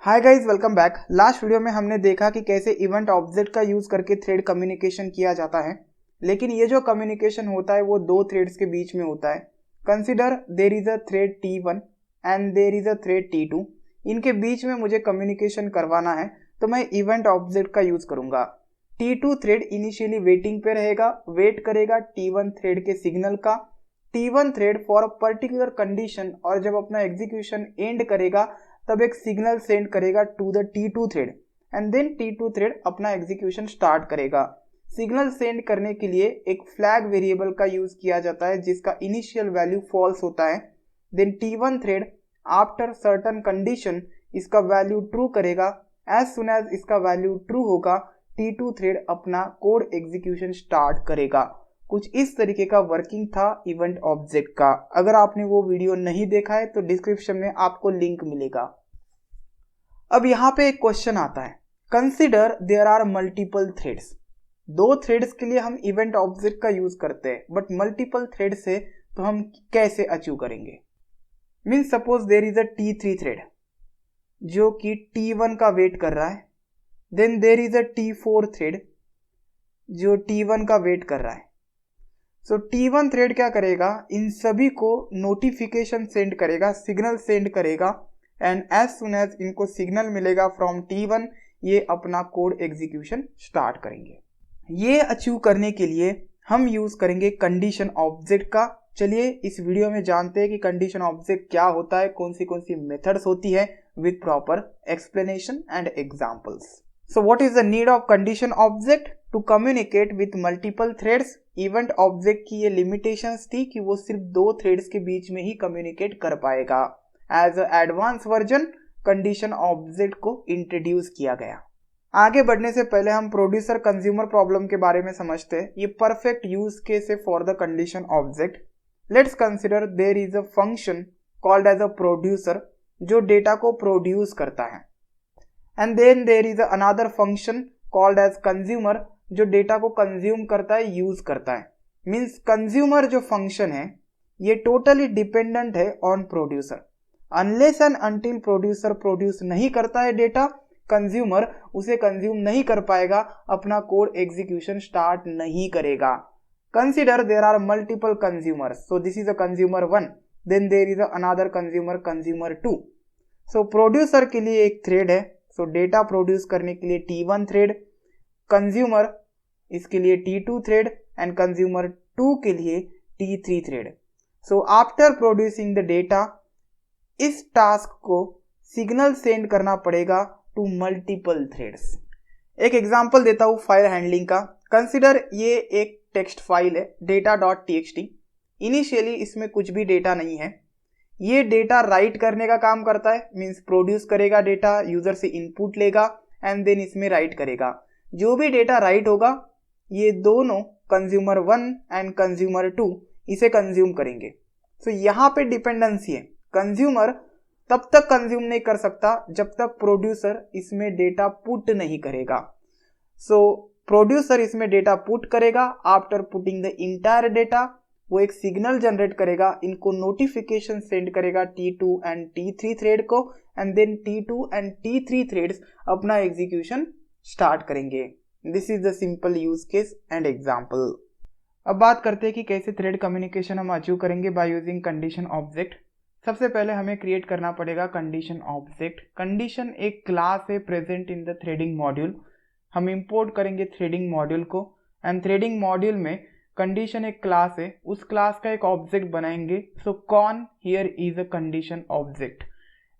Hi guys, welcome back. Last video में हमने देखा कि कैसे इवेंट ऑब्जेक्ट का यूज करके थ्रेड कम्युनिकेशन किया जाता है। लेकिन ये जो कम्युनिकेशन होता है वो दो थ्रेड्स के बीच में होता है। Consider there is a thread T1 and there is a thread T2। इनके बीच में मुझे कम्युनिकेशन करवाना है तो मैं इवेंट ऑब्जेक्ट का यूज करूंगा। T2 थ्रेड इनिशियली वेटिंग पे रहेगा, वेट करेगा T1 थ्रेड के सिग्नल का। T1 thread for a particular condition और जब अपना एग्जीक्यूशन एंड करेगा तब एक सिग्नल सेंड करेगा to the T2 thread and then T2 thread अपना एग्जीक्यूशन स्टार्ट करेगा। सिग्नल सेंड करने के लिए एक फ्लैग वेरिएबल का यूज किया जाता है जिसका इनिशियल वैल्यू फॉल्स होता है। Then T1 thread after certain condition इसका वैल्यू ट्रू करेगा। एज सुन एज इसका वैल्यू ट्रू होगा T2 थ्रेड अपना कोड एग्जीक्यूशन स्टार्ट करेगा। कुछ इस तरीके का वर्किंग था इवेंट ऑब्जेक्ट का। अगर आपने वो वीडियो नहीं देखा है तो डिस्क्रिप्शन में आपको लिंक मिलेगा। अब यहाँ पे एक क्वेश्चन आता है, consider there are multiple threads. दो थ्रेड्स के लिए हम इवेंट ऑब्जेक्ट का यूज करते हैं, बट मल्टीपल थ्रेड से तो हम कैसे अचीव करेंगे। Means suppose there is a T3 thread जो कि T1 का वेट कर रहा है। Then there is a T4 thread जो T1 का वेट कर रहा है। सो T1 थ्रेड क्या करेगा, इन सभी को नोटिफिकेशन सेंड करेगा, सिग्नल सेंड करेगा एंड एज सुन एज इनको सिग्नल मिलेगा फ्रॉम T1 ये अपना कोड एग्जीक्यूशन स्टार्ट करेंगे। ये अचीव करने के लिए हम यूज करेंगे कंडीशन ऑब्जेक्ट का। चलिए इस वीडियो में जानते हैं कि कंडीशन ऑब्जेक्ट क्या होता है, कौन सी मेथड्स होती है with proper explanation and examples. So what is the need of condition object to communicate with multiple threads. Event object की ये लिमिटेशंस थी कि वो सिर्फ दो थ्रेड्स के बीच में ही कम्युनिकेट कर पाएगा। As advance version condition object को इंट्रोड्यूस किया गया। आगे बढ़ने से पहले हम प्रोड्यूसर कंज्यूमर प्रॉब्लम के बारे में समझते हैं। ये परफेक्ट यूज केस है for the condition object. Let's consider there is a function called as a producer जो डेटा को प्रोड्यूस करता है and then there is another function called as consumer जो डेटा को कंज्यूम करता है, यूज करता है। मीन्स कंज्यूमर जो फंक्शन है ये टोटली डिपेंडेंट है on producer. Unless and until producer produce नहीं करता है डेटा, कंज्यूमर उसे कंज्यूम नहीं कर पाएगा, अपना कोड एग्जीक्यूशन स्टार्ट नहीं करेगा। Consider there are multiple consumers. So this is a consumer 1, then there is another consumer, consumer 2। सो प्रोड्यूसर के लिए एक थ्रेड है, सो डेटा प्रोड्यूस करने के लिए T1 थ्रेड, कंज्यूमर इसके लिए T2 थ्रेड एंड कंज्यूमर 2 के लिए T3 thread. So after producing the data इस टास्क को सिग्नल सेंड करना पड़ेगा टू मल्टीपल थ्रेड्स। एक एग्जांपल देता हूँ फाइल हैंडलिंग का। कंसिडर ये एक टेक्स्ट फाइल है data.txt। इनिशियली इसमें कुछ भी डेटा नहीं है। ये डेटा राइट करने का काम करता है, मीन्स प्रोड्यूस करेगा डेटा, यूजर से इनपुट लेगा एंड देन इसमें राइट करेगा। जो भी डेटा राइट होगा ये दोनों कंज्यूमर 1 एंड कंज्यूमर 2 इसे कंज्यूम करेंगे। सो यहाँ पे डिपेंडेंसी है। कंज्यूमर तब तक कंज्यूम नहीं कर सकता जब तक प्रोड्यूसर इसमें डेटा पुट नहीं करेगा। सो प्रोड्यूसर इसमें डेटा पुट करेगा। After putting the entire data वो एक सिग्नल जनरेट करेगा, इनको नोटिफिकेशन सेंड करेगा T2 एंड T3 थ्रेड को and then T2 and T3 threads अपना एग्जीक्यूशन स्टार्ट करेंगे। This is the simple use case and example. अब बात करते हैं कि कैसे थ्रेड कम्युनिकेशन हम अचीव करेंगे बाय यूजिंग कंडीशन ऑब्जेक्ट। सबसे पहले हमें क्रिएट करना पड़ेगा कंडीशन ऑब्जेक्ट। कंडीशन एक क्लास है present in the threading module. हम इंपोर्ट करेंगे थ्रेडिंग मॉड्यूल को एंड थ्रेडिंग मॉड्यूल में कंडीशन एक क्लास है, उस क्लास का एक ऑब्जेक्ट बनाएंगे। So con here is a condition object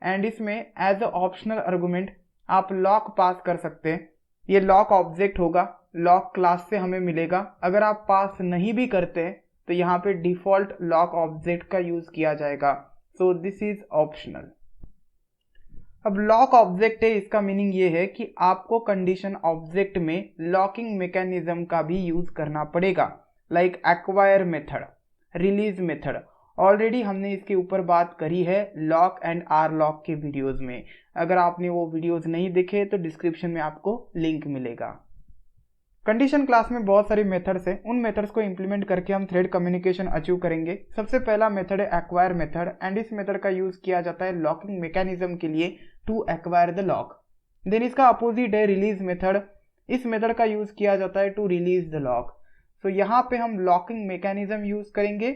and इसमें एज अ ऑप्शनल आर्गुमेंट आप लॉक पास कर सकते हैं। ये लॉक ऑब्जेक्ट होगा, लॉक क्लास से हमें मिलेगा। अगर आप पास नहीं भी करते हैं तो यहाँ पे डिफॉल्ट लॉक ऑब्जेक्ट का यूज किया जाएगा। सो दिस इज ऑप्शनल। अब लॉक ऑब्जेक्ट है, इसका मीनिंग ये है कि आपको कंडीशन ऑब्जेक्ट में लॉकिंग मैकेनिज्म का भी यूज करना पड़ेगा, like acquire method, release method. Already हमने इसके ऊपर बात करी है लॉक एंड आर लॉक के वीडियोस में। अगर आपने वो वीडियोस नहीं देखे तो डिस्क्रिप्शन में आपको लिंक मिलेगा। कंडीशन क्लास में बहुत सारी मेथड्स हैं, उन मेथड्स को इंप्लीमेंट करके हम थ्रेड कम्युनिकेशन अचीव करेंगे। सबसे पहला मेथड है एक्वायर मेथड एंड इस मेथड का यूज किया जाता है लॉकिंग मैकेनिज्म के लिए to acquire the lock. Then इसका अपोजिट है रिलीज मेथड। इस मेथड का यूज किया जाता है टू रिलीज द लॉक। तो यहाँ पे हम लॉकिंग मैकेनिज्म यूज करेंगे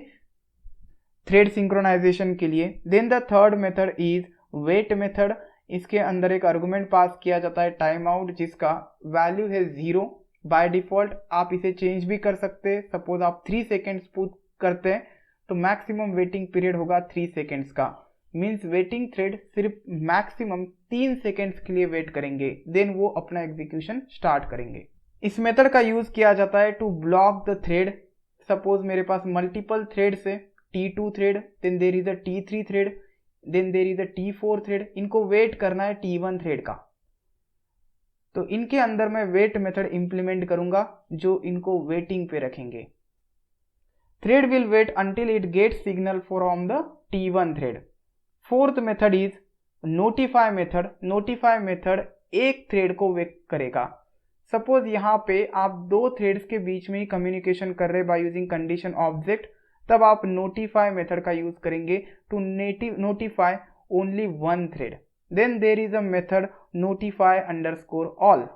थ्रेड सिंक्रोनाइजेशन के लिए। Then the third method is wait method. इसके अंदर एक आर्गुमेंट पास किया जाता है टाइम आउट, जिसका वैल्यू है 0। बाय डिफॉल्ट आप इसे चेंज भी कर सकते हैं। सपोज आप 3 सेकेंड्स पुट करते हैं तो मैक्सिमम वेटिंग पीरियड होगा 3 सेकेंड्स का। मीन्स वेटिंग थ्रेड सिर्फ मैक्सिमम 3 सेकेंड्स के लिए वेट करेंगे, देन वो अपना एग्जीक्यूशन स्टार्ट करेंगे। इस मेथड का यूज किया जाता है to block the thread. Suppose मेरे पास मल्टीपल थ्रेड्स है, T2 thread, then there is a T3 thread, then there is a T4 thread. इनको वेट करना है T1 थ्रेड का, तो इनके अंदर मैं वेट मेथड इंप्लीमेंट करूंगा जो इनको वेटिंग पे रखेंगे। Thread will wait until it gets signal from the T1 thread. Fourth method is notify method. Notify method एक थ्रेड को वेट करेगा। सपोज यहाँ पे आप 2 थ्रेड्स के बीच में ही कम्युनिकेशन कर रहे बाय यूजिंग कंडीशन ऑब्जेक्ट, तब आप नोटिफाई मेथड का यूज करेंगे to notify only 1 thread. Then there is a method notify underscore all.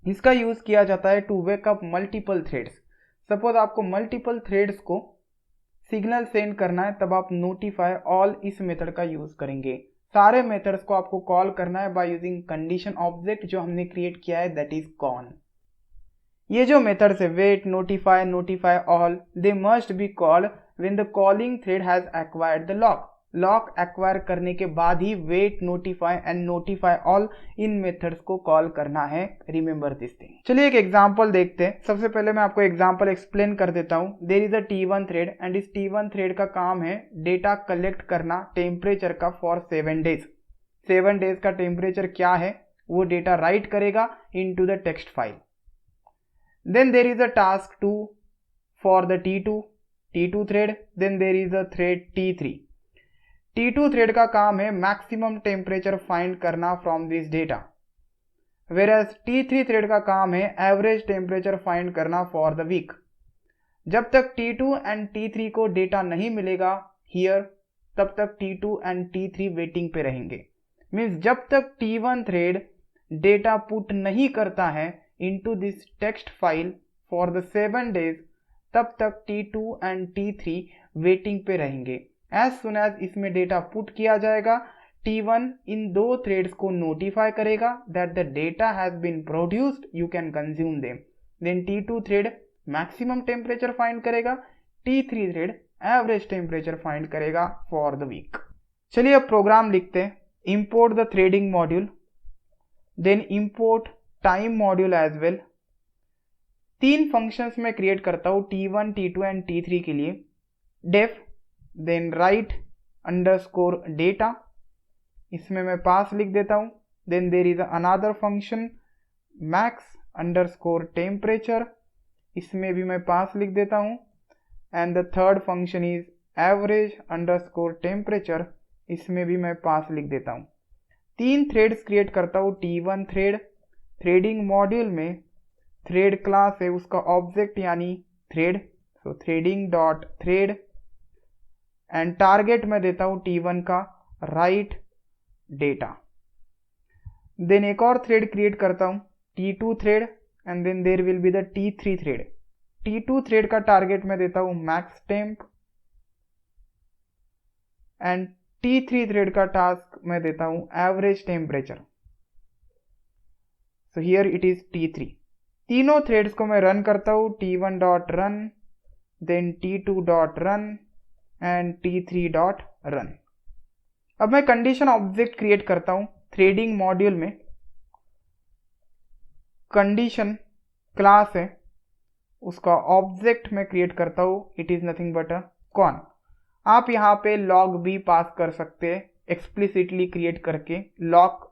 इसका यूज किया जाता है to wake up multiple threads. Suppose आपको मल्टीपल थ्रेड्स को सिग्नल सेंड करना है, तब आप नोटिफाई ऑल इस मेथड का यूज करेंगे। सारे मेथड्स को आपको कॉल करना है बाय यूजिंग कंडीशन ऑब्जेक्ट जो हमने क्रिएट किया है, दैट इज कॉन। ये जो मेथड्स है wait, notify, notify all, they must be called when the calling thread has acquired the lock. Lock acquire करने के बाद ही wait, notify and notify all in methods को कॉल करना है। Remember this thing. चलिए एक एग्जांपल देखते हैं। सबसे पहले मैं आपको एग्जांपल एक्सप्लेन कर देता हूं। There is a T1 thread and इस T1 थ्रेड का काम है डेटा कलेक्ट करना टेम्परेचर का फॉर 7 डेज। 7 डेज का टेम्परेचर क्या है वो डेटा राइट करेगा into the text file. Then there is a task 2 for the T2 thread. Then there is a thread T3. T2 thread का काम है maximum temperature find करना from this data. Whereas T3 thread का काम है average temperature find करना for the week. जब तक T2 and T3 को डेटा नहीं मिलेगा here, तब तक T2 and T3 वेटिंग पे रहेंगे। मीन्स जब तक T1 थ्रेड डेटा पुट नहीं करता है into this text file for the 7 days, तब तक T2 and T3 वेटिंग पे रहेंगे। As soon as इसमें डेटा पुट किया जाएगा, T1 इन 2 थ्रेड्स को नोटिफाई करेगा that the data has been produced, you can consume them. Then T2 thread maximum temperature find करेगा, T3 thread average temperature find करेगा for the week. चलिए अब program लिखते हैं। Import the threading module, then import time module as well. 3 functions में create करता हूँ T1, T2 and T3 के लिए। Def, then write underscore data, इसमें मैं पास लिख देता हूँ। Then there is another function max underscore temperature, इसमें भी मैं पास लिख देता हूँ। And the third function is average underscore temperature, इसमें भी मैं पास लिख देता हूँ। 3 थ्रेड्स क्रिएट करता हूँ T1 थ्रेड। थ्रेडिंग मॉड्यूल में थ्रेड क्लास है, उसका ऑब्जेक्ट यानी thread, so threading dot thread. And target में देता हूँ T1 का राइट डेटा। देन एक और थ्रेड क्रिएट करता हूँ T2 thread and then there will be the T3 thread. T2 thread का टारगेट में देता हूँ max temp and T3 thread का टास्क मैं देता हूँ average temperature. So here it is T3। तीनों थ्रेड्स को मैं रन करता हूँ T1 dot run, then T2 dot run and T3 dot run. अब मैं कंडीशन ऑब्जेक्ट क्रिएट करता हूँ थ्रेडिंग मॉड्यूल में। कंडीशन क्लास है, उसका ऑब्जेक्ट मैं क्रिएट करता हूँ, it is nothing but a con. आप यहाँ पे लॉग भी पास कर सकते हैं एक्सप्लिसिटली क्रिएट करके। लॉग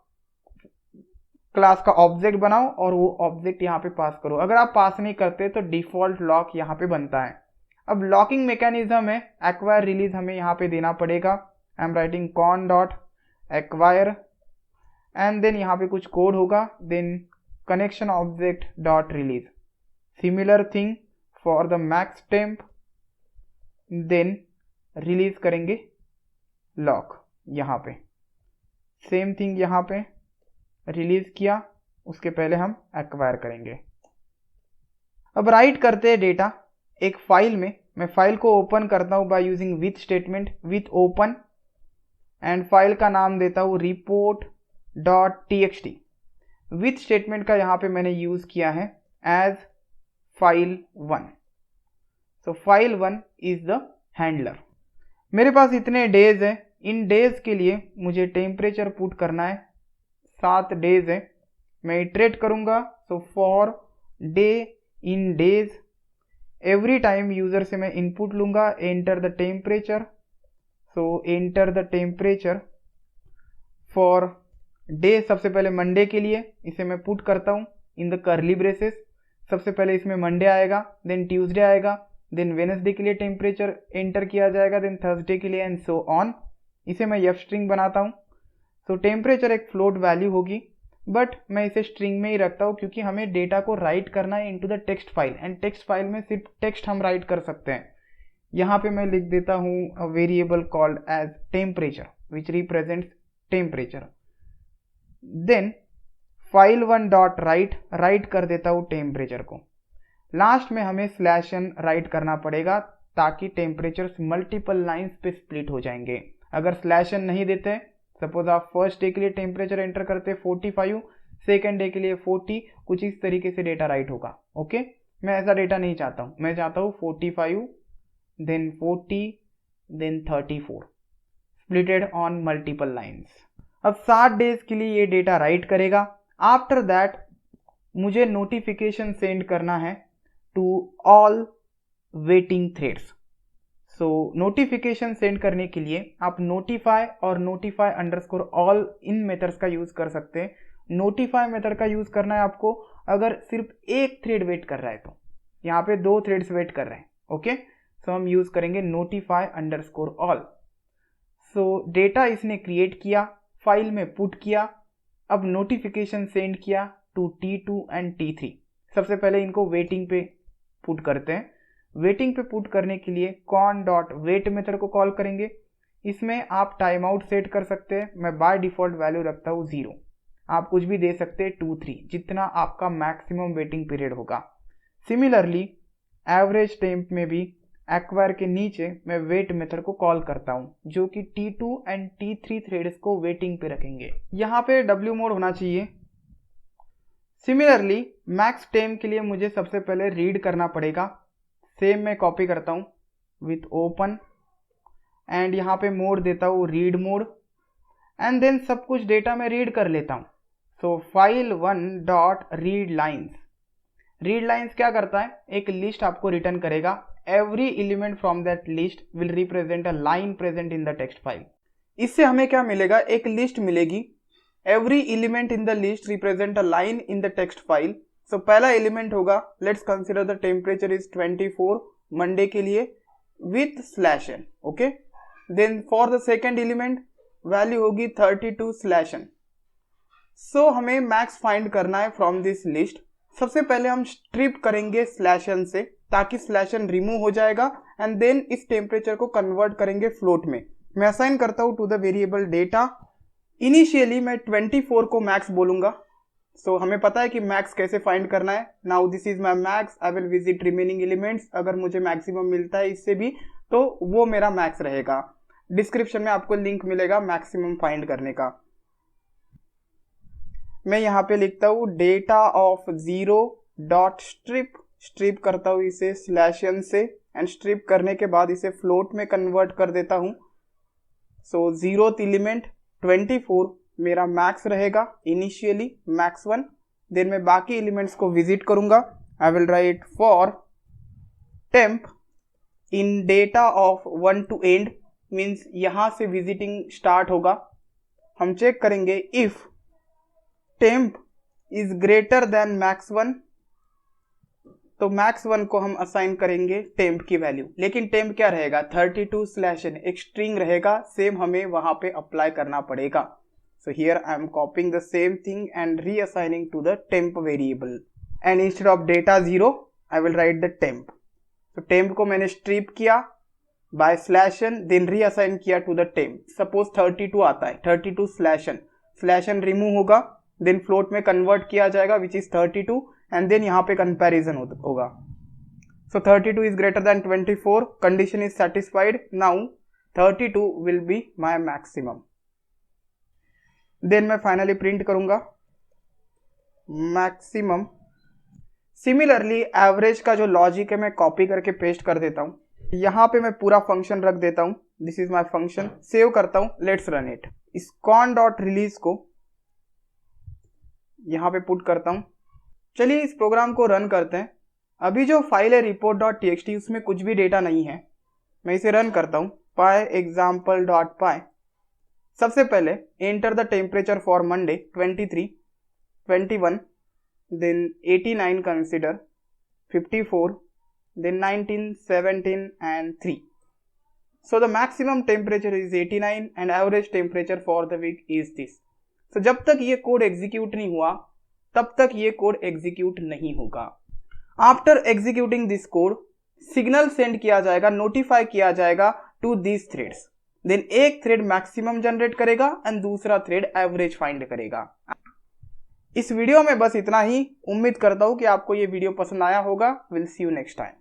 क्लास का ऑब्जेक्ट बनाओ और वो ऑब्जेक्ट यहाँ पे पास करो। अगर आप पास नहीं करते तो डिफॉल्ट लॉक यहाँ पे बनता है। अब लॉकिंग मैकेनिज्म है एक्वायर रिलीज हमें यहाँ पे देना पड़ेगा। I am writing con dot acquire and then यहाँ पे कुछ कोड होगा, then connection object dot release. Similar thing for the max temp, then release करेंगे लॉक यहाँ पे। सेम थिंग यहाँ पे रिलीज किया, उसके पहले हम एक्वायर करेंगे। अब राइट करते हैं डेटा एक फाइल में। मैं फाइल को ओपन करता हूँ by using with statement, with open, and file का नाम देता हूँ report.txt। विथ स्टेटमेंट का यहाँ पे मैंने यूज किया है as file 1। So file 1 is the handler. मेरे पास इतने डेज है, इन डेज के लिए मुझे टेम्परेचर पुट करना है, 7 डेज है। मैं इटरेट करूंगा, so for day in days, every time user से मैं इनपुट लूंगा, enter the temperature. So enter the temperature for day, सबसे पहले मंडे के लिए इसे मैं पुट करता हूँ इन द कर्ली ब्रेसेस। सबसे पहले इसमें मंडे आएगा, देन ट्यूसडे आएगा, देन वेडनेसडे के लिए टेम्परेचर एंटर किया जाएगा, देन थर्सडे के लिए, एंड सो ऑन। इसे मैं एफ स्ट्रिंग बनाता हूँ। सो टेम्परेचर एक फ्लोट वैल्यू होगी, बट मैं इसे स्ट्रिंग में ही रखता हूँ क्योंकि हमें डेटा को राइट करना है into the text file, and text file में सिर्फ टेक्स्ट हम राइट कर सकते हैं। यहाँ पे मैं लिख देता हूँ a variable called as temperature which represents temperature. Then file1 dot write कर देता हूँ टेम्परेचर को। लास्ट में हमें /n राइट करना पड़ेगा ताकि टेम्परेचर मल्टीपल लाइंस पे स्प्लिट हो जाएंगे। अगर /n नहीं देते, सपोज आप फर्स्ट डे के लिए टेम्परेचर एंटर करते 45, सेकेंड डे के लिए 40, कुछ इस तरीके से डेटा राइट होगा। ओके, मैं ऐसा डेटा नहीं चाहता हूँ। मैं चाहता हूँ 45, then 40, then 34, splitted on multiple lines. अब 7 डेज के लिए ये डेटा राइट करेगा। आफ्टर दैट मुझे नोटिफिकेशन सेंड करना है to all waiting threads. So notification send करने के लिए आप नोटिफाई और नोटिफाई अंडरस्कोर ऑल इन मेथड्स का यूज कर सकते हैं। नोटिफाई मेथड का यूज करना है आपको अगर सिर्फ एक थ्रेड वेट कर रहा है, तो यहाँ पे 2 थ्रेड्स वेट कर रहे हैं। ओके, सो हम यूज करेंगे नोटिफाई अंडरस्कोर ऑल। सो डेटा इसने क्रिएट किया, फाइल में पुट किया, अब नोटिफिकेशन सेंड किया टू T2 एंड T3। सबसे पहले इनको वेटिंग पे पुट करते हैं। वेटिंग पे पुट करने के लिए con.wait मेथड को कॉल करेंगे। इसमें आप टाइम आउट सेट कर सकते हैं। मैं बाय डिफॉल्ट वैल्यू रखता हूँ 0। आप कुछ भी दे सकते हैं 2, 3, जितना आपका मैक्सिमम वेटिंग पीरियड होगा। सिमिलरली एवरेज टेम्प में भी एक्वायर के नीचे मैं वेट मेथड को कॉल करता हूं जो कि T2 एंड T3 थ्रेड्स को वेटिंग पे रखेंगे। यहाँ पे W मोड होना चाहिए। सिमिलरली मैक्स टेम के लिए मुझे सबसे पहले रीड करना पड़ेगा। सेम मैं कॉपी करता हूँ विथ ओपन, एंड यहाँ पे मोड देता हूँ रीड मोड, एंड देन सब कुछ डेटा में रीड कर लेता हूँ। सो file1 dot read lines. Read lines क्या करता है, एक लिस्ट आपको रिटर्न करेगा। Every element from that list will represent a line present in the text file। इससे हमें क्या मिलेगा, एक लिस्ट मिलेगी। Every element in the list represent a line in the text file। So पहला एलिमेंट होगा, let's consider the temperature is 24 Monday के लिए with /n। Okay, then for the second element value होगी 32 /n। So हमें max find करना है from this list. सबसे पहले हम स्ट्रिप करेंगे /n से ताकि /n रिमूव हो जाएगा, एंड देन इस टेम्परेचर को कन्वर्ट करेंगे फ्लोट में। मैं असाइन करता हूं to the variable data. Initially मैं 24 को मैक्स बोलूंगा। सो हमें पता है कि मैक्स कैसे फाइंड करना है। Now this is my max, I will visit remaining elements. अगर मुझे मैक्सिमम मिलता है इससे भी तो वो मेरा मैक्स रहेगा। डिस्क्रिप्शन में आपको लिंक मिलेगा मैक्सिमम फाइंड करने का। मैं यहाँ पे लिखता हूँ डेटा ऑफ 0 डॉट स्ट्रिप करता हूँ इसे /n से, एंड स्ट्रिप करने के बाद इसे फ्लोट में कन्वर्ट कर देता हूँ। सो 0th एलिमेंट 24 मेरा मैक्स रहेगा इनिशियली, मैक्स 1। देन मैं बाकी एलिमेंट्स को विजिट करूंगा। I will write for temp in data of 1 to end, means यहां से विजिटिंग स्टार्ट होगा। हम चेक करेंगे if temp is greater than max 1, तो मैक्स 1 को हम असाइन करेंगे टेम्प की वैल्यू। लेकिन टेम्प क्या रहेगा, 32 /n, एक स्ट्रिंग रहेगा। सेम हमें वहां पे अप्लाई करना पड़ेगा। So here I am copying the same thing and reassigning to the temp variable, and instead of data 0 I will write the temp. तो टेम्प को मैंने स्ट्रिप किया बाय /n, देन रीअसाइन किया टू द टेम्प। सपोज 32 आता है, 32 /n, slash n remove होगा, then float में convert किया जाएगा विच इज 32 एंड देन यहाँ पे कंपैरिजन होगा. So 32 is greater than 24, condition is satisfied. Now 32 will be my maximum. Then मैं finally print करूंगा maximum. Similarly average का जो लॉजिक है मैं कॉपी करके पेस्ट कर देता हूं. यहां पे मैं पूरा फंक्शन रख देता हूं. This is my function. Save करता हूं. Let's run it. इस con.release को यहां पे पुट करता हूं. चलिए इस प्रोग्राम को रन करते हैं. अभी जो फाइल है report.txt उसमें कुछ भी डेटा नहीं है. मैं इसे रन करता हूं. pyexample.py. सबसे पहले enter the temperature for Monday 23, 21, then 89 consider, 54, then 19, 17 and 3. So the maximum temperature is 89 and average temperature for the week is this. So जब तक ये कोड एग्जीक्यूट नहीं हुआ तब तक ये कोड एग्जीक्यूट नहीं होगा. After executing this code signal send किया जाएगा, नोटिफाई किया जाएगा टू दिस थ्रेड्स. देन एक थ्रेड मैक्सिमम जनरेट करेगा एंड दूसरा थ्रेड एवरेज फाइंड करेगा. इस वीडियो में बस इतना ही. उम्मीद करता हूं कि आपको ये वीडियो पसंद आया होगा. Will see you next time.